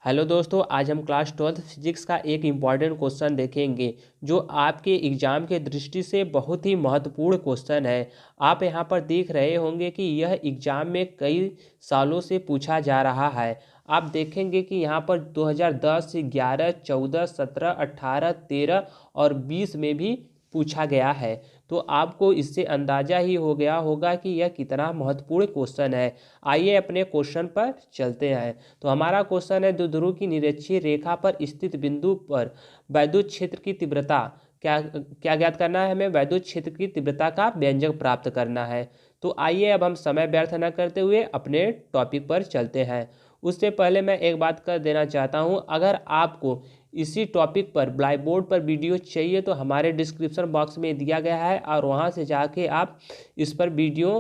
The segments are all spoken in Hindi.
हेलो दोस्तों, आज हम क्लास 12th फिजिक्स का एक इम्पॉर्टेंट क्वेश्चन देखेंगे जो आपके एग्ज़ाम के दृष्टि से बहुत ही महत्वपूर्ण क्वेश्चन है। आप यहां पर देख रहे होंगे कि यह एग्ज़ाम में कई सालों से पूछा जा रहा है। आप देखेंगे कि यहां पर 2010, 11, 14, 17, 18, 13 और 20 में भी पूछा गया है। तो आपको इससे अंदाज़ा ही हो गया होगा कि यह कितना महत्वपूर्ण क्वेश्चन है। आइए अपने क्वेश्चन पर चलते हैं। तो हमारा क्वेश्चन है, द्विध्रुव की निरक्षीय रेखा पर स्थित बिंदु पर वैद्युत क्षेत्र की तीव्रता क्या क्या ज्ञात करना है। हमें वैद्युत क्षेत्र की तीव्रता का व्यंजक प्राप्त करना है। तो आइए अब हम समय व्यर्थ न करते हुए अपने टॉपिक पर चलते हैं। उससे पहले मैं एक बात कर देना चाहता हूं, अगर आपको इसी टॉपिक पर ब्लैक बोर्ड पर वीडियो चाहिए तो हमारे डिस्क्रिप्शन बॉक्स में दिया गया है और वहां से जाके आप इस पर वीडियो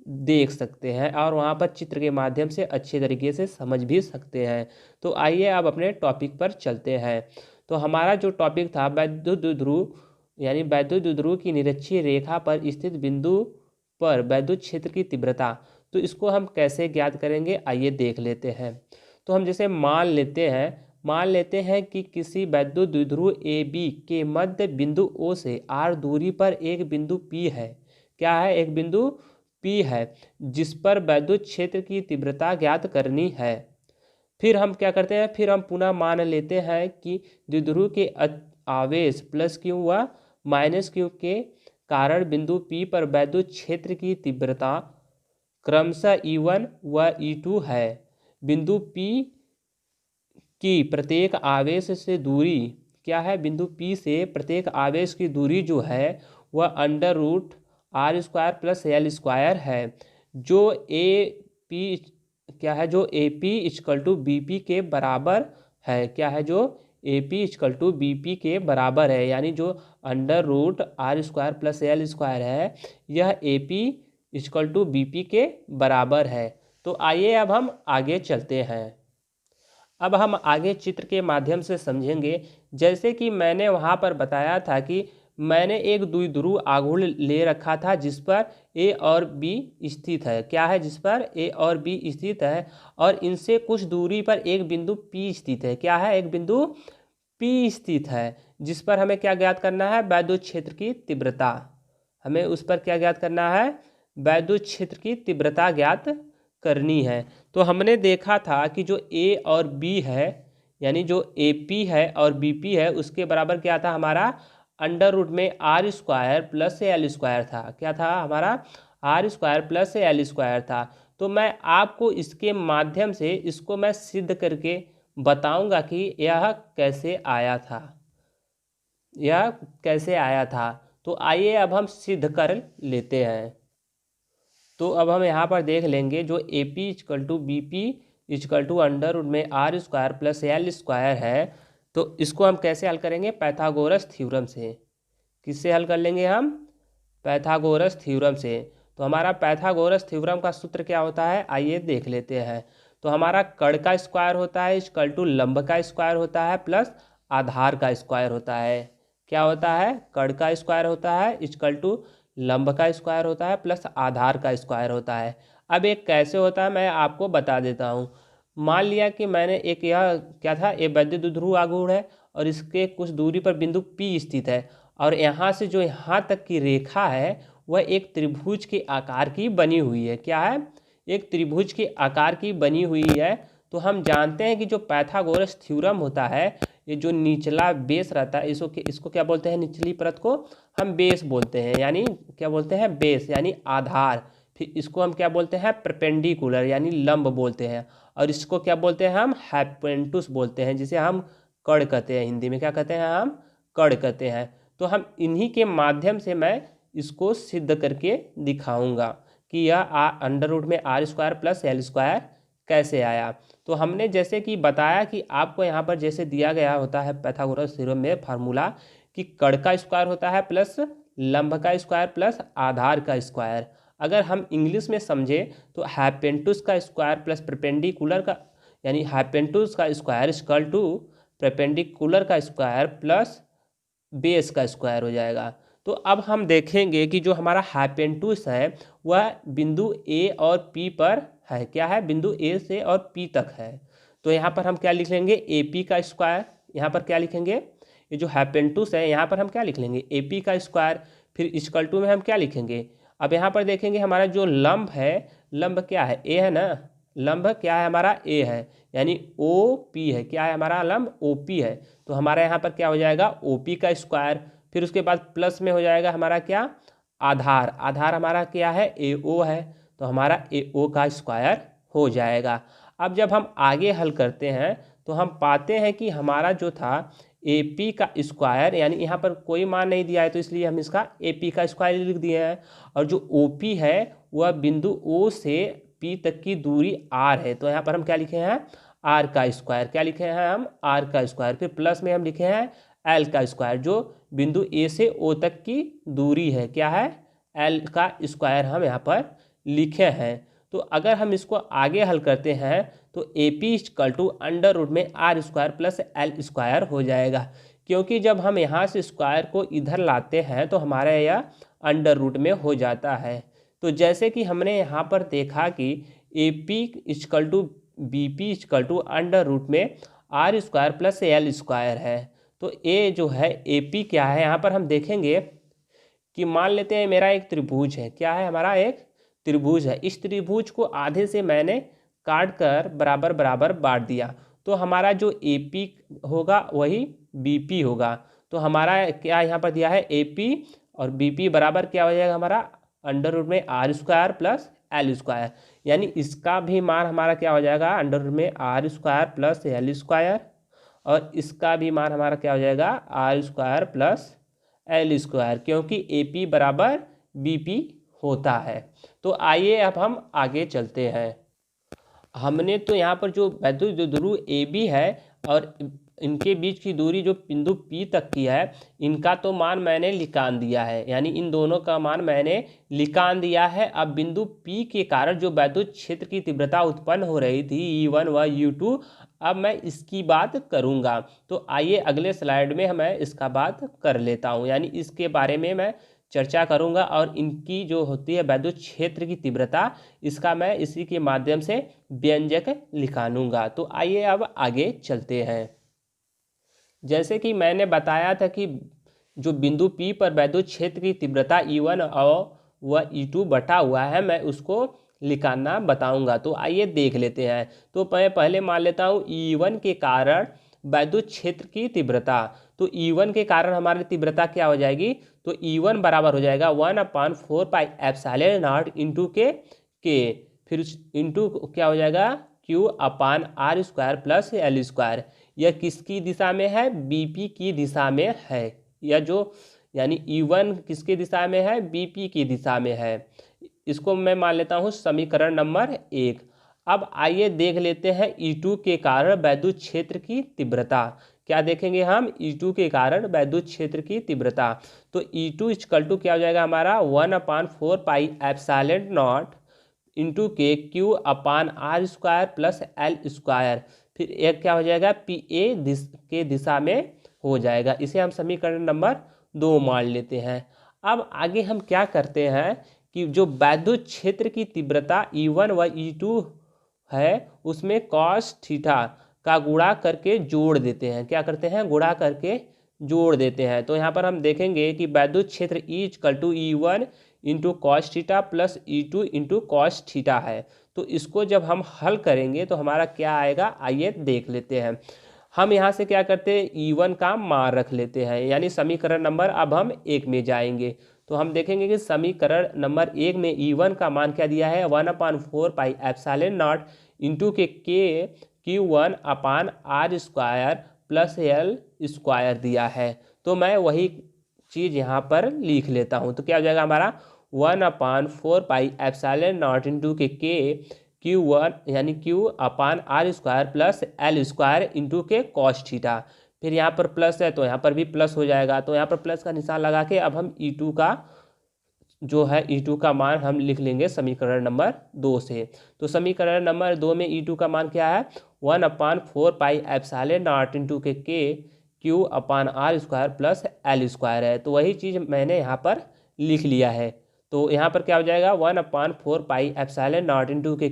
देख सकते हैं और वहाँ पर चित्र के माध्यम से अच्छे तरीके से समझ भी सकते हैं। तो आइए अब अपने टॉपिक पर चलते हैं। तो हमारा जो टॉपिक था वैद्युत द्विध्रुव यानी वैद्युत द्विध्रुव की निरक्षीय रेखा पर स्थित बिंदु पर वैद्युत क्षेत्र की तीव्रता। तो इसको हम कैसे ज्ञात करेंगे, आइए देख लेते हैं। तो हम जैसे मान लेते हैं कि किसी वैद्युत द्विध्रुव ए बी के मध्य बिंदु ओ से आर दूरी पर एक बिंदु पी है। क्या है? एक बिंदु पी है जिस पर वैद्युत क्षेत्र की तीव्रता ज्ञात करनी है। फिर हम क्या करते हैं, फिर हम पुनः मान लेते हैं कि द्विध्रुव के आवेश प्लस क्यू व माइनस क्यू के कारण बिंदु पी पर वैद्युत क्षेत्र की तीव्रता क्रमशः E1 व E2 है। बिंदु पी की प्रत्येक आवेश से दूरी क्या है? बिंदु पी से प्रत्येक आवेश की दूरी जो है वह under root R square plus L square है। जो ए पी क्या है? जो A P equal to B P के बराबर है। क्या है? जो A P equal to B P के बराबर है, यानी जो under root R square plus L square है यह A P equal to B P के बराबर है। तो आइए अब हम आगे चलते हैं। अब हम आगे चित्र के माध्यम से समझेंगे। जैसे कि मैंने वहाँ पर बताया था कि मैंने एक द्विध्रुव आघूर्ण ले रखा था जिस पर ए और बी स्थित है। क्या है? जिस पर ए और बी स्थित है और इनसे कुछ दूरी पर एक बिंदु पी स्थित है। क्या है? एक बिंदु पी स्थित है जिस पर हमें क्या ज्ञात करना है? वैद्युत क्षेत्र की तीव्रता। हमें उस पर क्या ज्ञात करना है? वैद्युत क्षेत्र की तीव्रता ज्ञात करनी है। तो हमने देखा था कि जो ए और बी है, यानी जो ए पी है और बी पी है, उसके बराबर क्या था हमारा? अंडर रूट में R square plus L square था। क्या था हमारा? R square plus L square था। तो मैं आपको इसके माध्यम से इसको मैं सिद्ध करके बताऊंगा कि यह कैसे आया था, यह कैसे आया था। तो आइए अब हम सिद्ध कर लेते हैं। तो अब हम यहाँ पर देख लेंगे जो A P equal to B P equal to under root में R square plus L square है। तो इसको हम कैसे हल करेंगे? पाइथागोरस थ्योरम से। किससे हल कर लेंगे हम? पाइथागोरस थ्योरम से। तो हमारा पाइथागोरस थ्योरम का सूत्र क्या होता है, आइए देख लेते हैं। तो हमारा कड़ का स्क्वायर होता है इक्वल टू लंब का स्क्वायर होता है प्लस आधार का स्क्वायर होता है। क्या होता है? कड़ का स्क्वायर होता है इक्वल टू लंब का स्क्वायर होता है प्लस आधार का स्क्वायर होता है। अब एक कैसे होता है मैं आपको बता देता हूँ। मान लिया कि मैंने एक यह क्या था, ये वैद्युत द्विध्रुव आघूर्ण है और इसके कुछ दूरी पर बिंदु P स्थित है और यहाँ से जो यहाँ तक की रेखा है वह एक त्रिभुज के आकार की बनी हुई है। क्या है? एक त्रिभुज के आकार की बनी हुई है। तो हम जानते हैं कि जो पाइथागोरस थ्योरम होता है, ये जो निचला बेस रहता है इसको क्या बोलते हैं? निचली परत को हम बेस बोलते हैं, यानी क्या बोलते हैं? बेस यानी आधार। फिर इसको हम क्या बोलते हैं? परपेंडिकुलर यानी लंब बोलते हैं। और इसको क्या बोलते हैं? हम हाइपोटेन्यूस बोलते हैं, जिसे हम कड़ कहते हैं। हिंदी में क्या कहते हैं? हम कड़ कहते हैं। तो हम इन्हीं के माध्यम से मैं इसको सिद्ध करके दिखाऊंगा कि यह अंडर रूट में R square plus L square कैसे आया। तो हमने जैसे कि बताया कि आपको यहाँ पर जैसे दिया गया होता है पाइथागोरस थ्योरम में फार्मूला कि कड़ का स्क्वायर होता है प्लस लंब का स्क्वायर प्लस आधार का स्क्वायर। अगर हम इंग्लिश में समझे तो हाइपोटेन्यूस का स्क्वायर प्लस परपेंडिकुलर का, यानी हाइपोटेन्यूस का स्क्वायर इक्वल टू परपेंडिकुलर का स्क्वायर प्लस बेस का स्क्वायर हो जाएगा। तो अब हम देखेंगे कि जो हमारा हाइपोटेन्यूस है वह बिंदु ए और पी पर है। क्या है? बिंदु ए से और पी तक है। तो यहाँ पर हम क्या लिख लेंगे, ए पी का स्क्वायर। यहाँ पर क्या लिखेंगे, ये जो हाइपोटेन्यूस है यहाँ पर हम क्या लिख लेंगे, ए पी का स्क्वायर। फिर इक्वल टू में हम क्या लिखेंगे, अब यहाँ पर देखेंगे हमारा जो लंब है, लंब क्या है, ए है ना, लंब क्या है हमारा, ए है, यानी ओ पी है, क्या है हमारा लंब, ओ पी है। तो हमारा यहाँ पर क्या हो जाएगा, ओ पी का स्क्वायर। फिर उसके बाद प्लस में हो जाएगा हमारा क्या, आधार, आधार हमारा क्या है, ए ओ है, तो हमारा ए ओ का स्क्वायर हो जाएगा। अब जब हम आगे हल करते हैं तो हम पाते हैं कि हमारा जो था ए पी का स्क्वायर, यानी यहाँ पर कोई मान नहीं दिया है तो इसलिए हम इसका ए पी का स्क्वायर लिख दिए हैं। और जो ओ पी है वह बिंदु ओ से पी तक की दूरी आर है, तो यहाँ पर हम क्या लिखे हैं, आर का स्क्वायर। क्या लिखे हैं हम, आर का स्क्वायर। फिर प्लस में हम लिखे हैं एल का स्क्वायर, जो बिंदु ए से ओ तक की दूरी है, क्या है, एल का स्क्वायर हम यहाँ पर लिखे हैं। तो अगर हम इसको आगे हल करते हैं तो A P equal to under root में R square plus L square हो जाएगा, क्योंकि जब हम यहाँ से स्क्वायर को इधर लाते हैं तो हमारा यह अंडर रूट में हो जाता है। तो जैसे कि हमने यहाँ पर देखा कि A P equal to B P equal to under root में R square plus L square है। तो ए जो है ए पी क्या है, यहाँ पर हम देखेंगे कि मान लेते हैं मेरा एक त्रिभुज है, क्या है हमारा एक त्रिभुज है। इस त्रिभुज को आधे से मैंने काट कर बराबर बराबर बांट दिया, तो हमारा जो ए पी होगा वही बी पी होगा। तो हमारा क्या यहाँ पर दिया है, ए पी और बी पी बराबर क्या हो जाएगा हमारा, अंडर रूट में R square plus L square, यानी इसका भी मान हमारा क्या हो जाएगा, अंडर रूट में R square plus L square, और इसका भी मान हमारा क्या हो जाएगा, R square plus L square, क्योंकि ए पी बराबर बी पी होता है। तो आइए अब हम आगे चलते हैं। हमने तो यहाँ पर जो वैद्युत ध्रुव ए बी है और इनके बीच की दूरी जो बिंदु पी तक की है, इनका तो मान मैंने निकाल दिया है, यानी इन दोनों का मान मैंने निकाल दिया है। अब बिंदु पी के कारण जो वैद्युत क्षेत्र की तीव्रता उत्पन्न हो रही थी E1 व U2, अब मैं इसकी बात करूँगा। तो आइए अगले स्लाइड में मैं इसका बात कर लेता हूँ, यानी इसके बारे में मैं चर्चा करूँगा और इनकी जो होती है वैद्युत क्षेत्र की तीव्रता, इसका मैं इसी के माध्यम से व्यंजक निकालूंगा। तो आइए अब आगे चलते हैं। जैसे कि मैंने बताया था कि जो बिंदु P पर वैद्युत क्षेत्र की तीव्रता E1 और वह E2 बटा हुआ है, मैं उसको निकालना बताऊंगा। तो आइए देख लेते हैं। तो मैं पहले मान लेता हूँ E1 के कारण वैद्युत क्षेत्र की तीव्रता। तो E1 के कारण हमारी तीव्रता क्या हो जाएगी, तो E1 बराबर हो जाएगा 1/4 पाई एप्सिलॉन नॉट इंटू के, फिर इंटू क्या हो जाएगा, Q upon R square plus L square. यह किसकी दिशा में है, बीपी की दिशा में है। यह जो यानी E1 किसकी दिशा में है, बीपी की दिशा में है। इसको मैं मान लेता हूँ समीकरण नंबर 1। अब आइए देख लेते हैं E2 के कारण वैद्युत क्षेत्र की तीव्रता। क्या देखेंगे हम, E2 के कारण वैद्युत क्षेत्र की तीव्रता। तो E2 इक्वल टू क्या हो जाएगा हमारा 1/4 पाई एप्सिलॉन नॉट इंटू के Q upon R square plus L square. फिर एक क्या हो जाएगा, पी ए के दिशा में हो जाएगा। इसे हम समीकरण नंबर 2 मान लेते हैं। अब आगे हम क्या करते हैं कि जो वैद्युत क्षेत्र की तीव्रता E1 व E2 है, उसमें कॉस थीटा का गुणा करके जोड़ देते हैं। क्या करते हैं, गुणा करके जोड़ देते हैं। तो यहाँ पर हम देखेंगे कि वैद्युत क्षेत्र E equal to E1 into cos theta plus E2 into cos theta है। तो इसको जब हम हल करेंगे तो हमारा क्या आएगा, आइए देख लेते हैं। हम यहाँ से क्या करते हैं, E1 का मान रख लेते हैं, यानी समीकरण नंबर अब हम 1 में जाएंगे। तो हम देखेंगे कि समीकरण नंबर 1 में E1 का मान क्या दिया है, 1/4 पाई एप्सिलॉन नॉट इंटू के Q1 upon R square plus L square दिया है। तो मैं वही चीज़ यहाँ पर लिख लेता हूँ। तो क्या हो जाएगा हमारा 1/4 पाई एप्सिलॉन नॉट इंटू के Q1 यानी Q upon R square plus L square into के कॉस थीटा। फिर यहाँ पर प्लस है तो यहाँ पर भी प्लस हो जाएगा। तो यहाँ पर प्लस का निशान लगा के अब हम E2 का जो है E2 का मान हम लिख लेंगे समीकरण नंबर 2 से। तो समीकरण नंबर 2 में E2 का मान क्या है, 1/4 पाई एप्सिलॉन नॉट इंटू के Q upon R square plus L square है। तो वही चीज़ मैंने यहाँ पर लिख लिया है। तो यहाँ पर क्या हो जाएगा, 1/4 पाई एप्सिलॉन नॉट इंटू के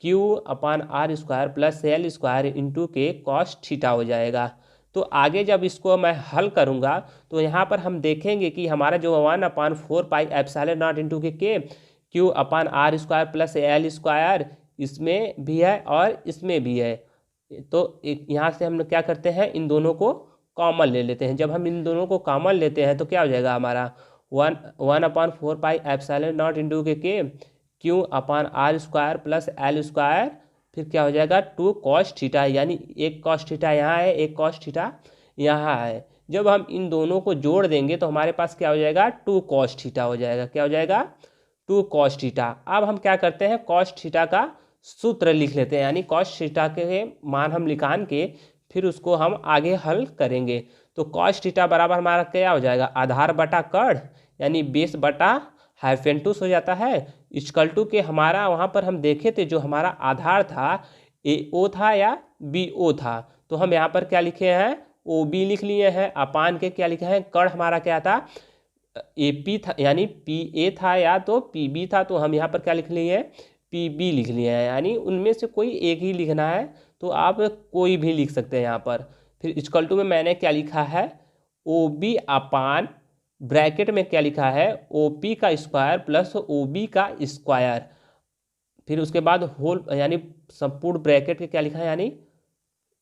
Q upon R square plus L square into के कॉस थीटा हो जाएगा। तो आगे जब इसको मैं हल करूँगा तो यहाँ पर हम देखेंगे कि हमारा जो 1/4 पाई एप्सिलॉन नॉट इंटू के Q upon R square plus L square इसमें भी है और इसमें भी है। तो यहाँ से हम क्या करते हैं, इन दोनों को कॉमन ले लेते हैं। जब हम इन दोनों को कॉमन लेते हैं तो क्या हो जाएगा हमारा 1/4 पाई एप्सिलॉन नॉट इंटू के Q upon R square plus L square, फिर क्या हो जाएगा 2 कॉस थीटा, यानी एक कॉस थीटा यहाँ है, एक कॉस थीटा यहाँ है। जब हम इन दोनों को जोड़ देंगे तो हमारे पास क्या हो जाएगा 2 कॉस थीटा हो जाएगा। क्या हो जाएगा 2 कॉस थीटा। अब हम क्या करते हैं, कॉस थीटा का सूत्र लिख लेते हैं, यानी कॉस थीटा के मान हम निकाल के फिर उसको हम आगे हल करेंगे। तो कॉस थीटा बराबर हमारा क्या हो जाएगा, आधार बटा कड़ यानी बेस बटा हाइफेंटूस हो जाता है। इक्वल टू के हमारा वहाँ पर हम देखे थे जो हमारा आधार था ए ओ था या बी ओ था, तो हम यहाँ पर क्या लिखे हैं ओ बी लिख लिए हैं। अपान के क्या लिखे हैं, कड़ हमारा क्या था ए पी था यानी पी ए था या तो पी बी था, तो हम यहाँ पर क्या लिख लिए पी बी लिख लिए हैं, यानी उनमें से कोई एक ही लिखना है, तो आप कोई भी लिख सकते हैं यहाँ पर। फिर इक्वल टू में मैंने क्या लिखा है ओ बी अपान ब्रैकेट में क्या लिखा है ओ पी का स्क्वायर प्लस ओ बी का स्क्वायर, फिर उसके बाद होल यानी संपूर्ण ब्रैकेट के क्या लिखा है, यानी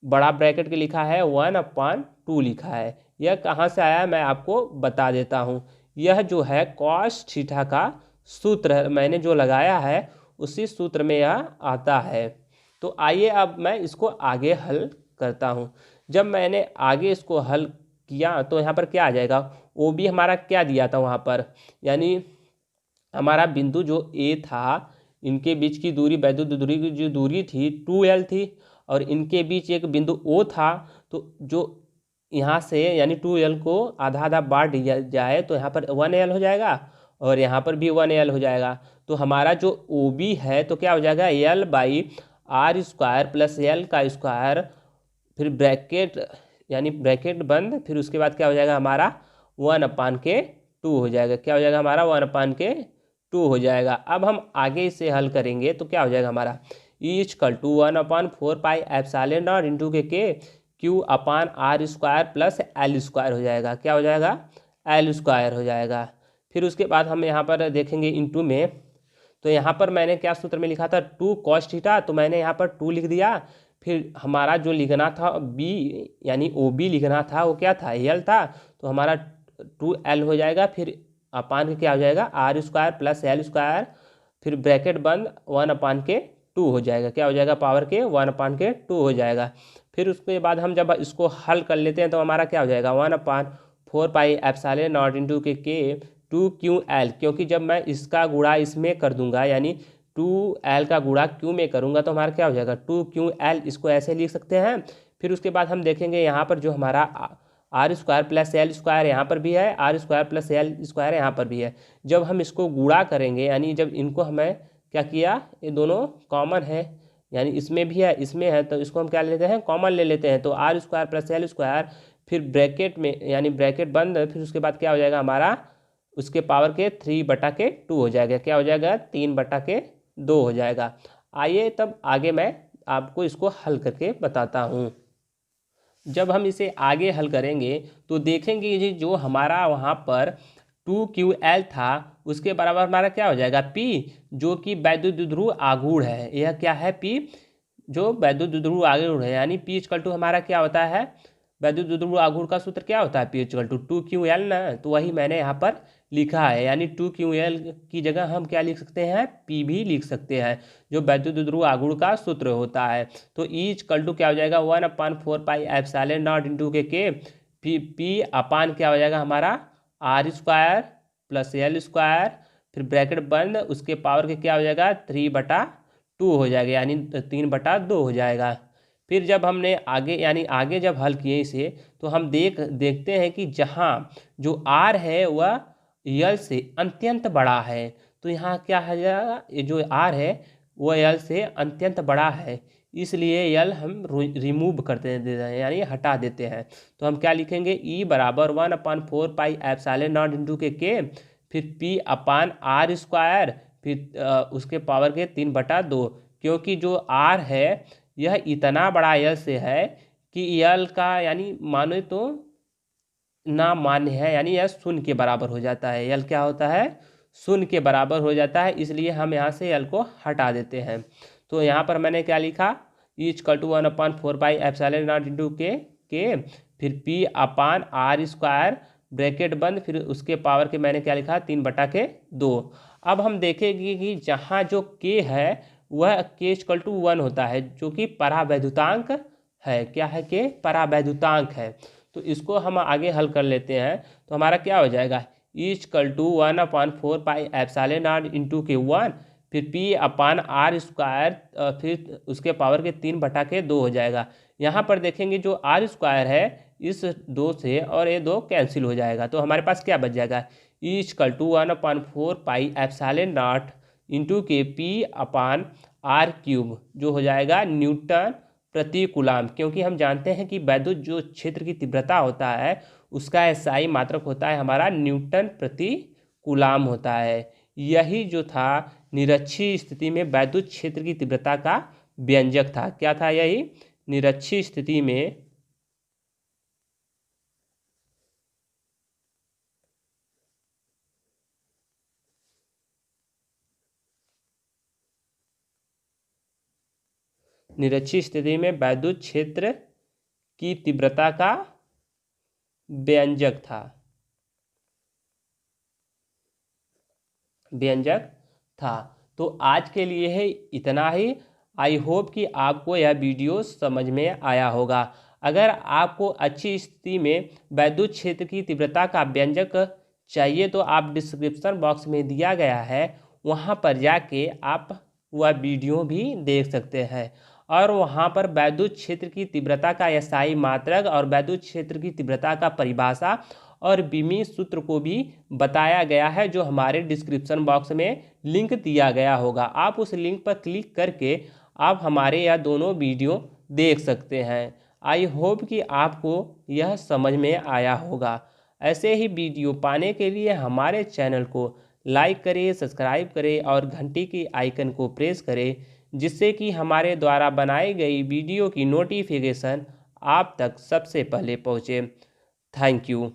बड़ा ब्रैकेट के लिखा है 1/2 लिखा है। यह कहाँ से आया है मैं आपको बता देता हूँ। यह जो है कॉस थीटा का सूत्र है, मैंने जो लगाया है उसी सूत्र में यह आता है। तो आइए अब मैं इसको आगे हल करता हूँ। जब मैंने आगे इसको हल किया तो यहाँ पर क्या आ जाएगा, ओ बी हमारा क्या दिया था वहाँ पर, यानी हमारा बिंदु जो ए था इनके बीच की दूरी वैद्युत दूरी की जो दूरी थी 2L थी, और इनके बीच एक बिंदु O था, तो जो यहाँ से यानी 2L को आधा आधा बांट दिया जाए तो यहाँ पर 1L हो जाएगा और यहाँ पर भी 1L हो जाएगा। तो हमारा जो OB है तो क्या हो जाएगा L/r स्क्वायर प्लस L का स्क्वायर, फिर ब्रैकेट यानी ब्रैकेट बंद, फिर उसके बाद क्या हो जाएगा हमारा 1/2 हो जाएगा। क्या हो जाएगा हमारा 1/2 हो जाएगा। अब हम आगे इसे हल करेंगे तो क्या हो जाएगा हमारा E= 1/4 pi epsilon naught into के Q upon R square plus L square हो जाएगा। क्या हो जाएगा एल स्क्वायर हो जाएगा। फिर उसके बाद हम यहाँ पर देखेंगे इंटू में, तो यहाँ पर मैंने क्या सूत्र में लिखा था 2 कॉस थीटा, तो मैंने यहाँ पर 2 लिख दिया। फिर हमारा जो लिखना था बी यानी ओ बी लिखना था वो क्या था एल था, तो हमारा 2L हो जाएगा। फिर अपान के क्या हो जाएगा R square plus L square, फिर ब्रैकेट बंद 1/2 हो जाएगा। क्या हो जाएगा पावर के 1/2 हो जाएगा। फिर उसके बाद हम जब इसको हल कर लेते हैं तो हमारा क्या हो जाएगा 1/4 पाई एप्सिलॉन नॉट इंटू के 2QL, क्योंकि जब मैं इसका गुणा इसमें कर दूंगा यानी 2L का गुणा Q में करूंगा तो हमारा क्या हो जाएगा 2QL, इसको ऐसे लिख सकते हैं। फिर उसके बाद हम देखेंगे यहाँ पर जो हमारा R square plus L square यहाँ पर भी है, R square plus L square यहाँ पर भी है। जब हम इसको गुणा करेंगे यानी जब इनको हमें क्या किया ये दोनों कॉमन है, यानी इसमें भी है इसमें है, तो इसको हम क्या लेते हैं कॉमन ले लेते हैं। तो R square plus L square, फिर ब्रैकेट में यानी ब्रैकेट बंद, फिर उसके बाद क्या हो जाएगा हमारा उसके पावर के 3/2 हो जाएगा। क्या हो जाएगा 3/2 हो जाएगा। आइए तब आगे मैं आपको इसको हल करके बताता हूँ। जब हम इसे आगे हल करेंगे तो देखेंगे जी जो हमारा वहाँ पर 2QL था उसके बराबर हमारा क्या हो जाएगा P, जो कि वैद्युत द्विध्रुव आघूर्ण है। यह क्या है P, जो वैद्युत द्विध्रुव आघूर्ण है, यानी P= हमारा क्या होता है वैद्युत द्विध्रुव आघूर्ण का सूत्र क्या होता है P= 2QL ना, तो वही मैंने यहाँ पर लिखा है। यानी 2QL की जगह हम क्या लिख सकते हैं P भी लिख सकते हैं, जो वैद्युत द्विध्रुव आघूर्ण का सूत्र होता है। तो E= क्या हो जाएगा 1/4 पाई एप्सिलॉन नॉट इंटू के P अपान क्या हो जाएगा हमारा R square plus L square, फिर ब्रैकेट बंद उसके पावर के क्या हो जाएगा 3/2 हो जाएगा, यानी 3/2 हो जाएगा। फिर जब हमने आगे यानी आगे जब हल किए इसे तो हम देखते हैं कि जहाँ जो आर है वह यल से अत्यंत बड़ा है, तो यहाँ क्या है ये जो आर है वह यल से अत्यंत बड़ा है, इसलिए यल हम रिमूव करते देते हैं यानी हटा देते हैं। तो हम क्या लिखेंगे E = 1/4 pi epsilon naught into के फिर P अपान आर स्क्वायर, फिर उसके पावर के 3/2, क्योंकि जो आर है यह इतना बड़ा यल से है कि यल का यानी मानो तो ना मान्य है, यानी यह शून्य के बराबर हो जाता है। यल क्या होता है? शून्य के बराबर हो जाता है, इसलिए हम यहाँ से यल को हटा देते हैं। तो यहाँ पर मैंने क्या लिखा, E=1/4πε0 के फिर P upon R square bracket बंद, फिर उसके पावर के मैंने क्या लिखा 3/2। अब हम देखेंगे कि जहाँ जो K है वह K=1 होता है, जो कि परावैद्युतांक है। क्या है? K परावैद्युतांक है। तो इसको हम आगे हल कर लेते हैं। तो हमारा क्या हो जाएगा, E=1/4πε0 के 1, फिर P अपान आर स्क्वायर, फिर उसके पावर के 3/2 हो जाएगा। यहाँ पर देखेंगे जो आर स्क्वायर है इस 2 से और ये 2 कैंसिल हो जाएगा। तो हमारे पास क्या बच जाएगा, E=1/4πε0 के P अपान आर क्यूब, जो हो जाएगा न्यूटन प्रति कूलाम। क्योंकि हम जानते हैं कि वैद्युत जो क्षेत्र की तीव्रता होता है उसका एसआई मात्रक होता है हमारा न्यूटन प्रति कूलाम होता है। यही जो था निरक्षीय स्थिति में वैद्युत क्षेत्र की तीव्रता का व्यंजक था। क्या था? यही निरक्षीय स्थिति में वैद्युत क्षेत्र की तीव्रता का व्यंजक था। तो आज के लिए है इतना ही। आई होप कि आपको यह वीडियो समझ में आया होगा। अगर आपको अच्छी स्थिति में वैद्युत क्षेत्र की तीव्रता का व्यंजक चाहिए तो आप डिस्क्रिप्शन बॉक्स में दिया गया है, वहाँ पर जाके आप वह वीडियो भी देख सकते हैं। और वहाँ पर वैद्युत क्षेत्र की तीव्रता का एसआई मात्रक और वैद्युत क्षेत्र की तीव्रता का परिभाषा और बीमी सूत्र को भी बताया गया है, जो हमारे डिस्क्रिप्शन बॉक्स में लिंक दिया गया होगा। आप उस लिंक पर क्लिक करके आप हमारे यह दोनों वीडियो देख सकते हैं। आई होप कि आपको यह समझ में आया होगा। ऐसे ही वीडियो पाने के लिए हमारे चैनल को लाइक करें, सब्सक्राइब करें और घंटी की आइकन को प्रेस करें, जिससे कि हमारे द्वारा बनाई गई वीडियो की नोटिफिकेशन आप तक सबसे पहले पहुँचे। Thank you.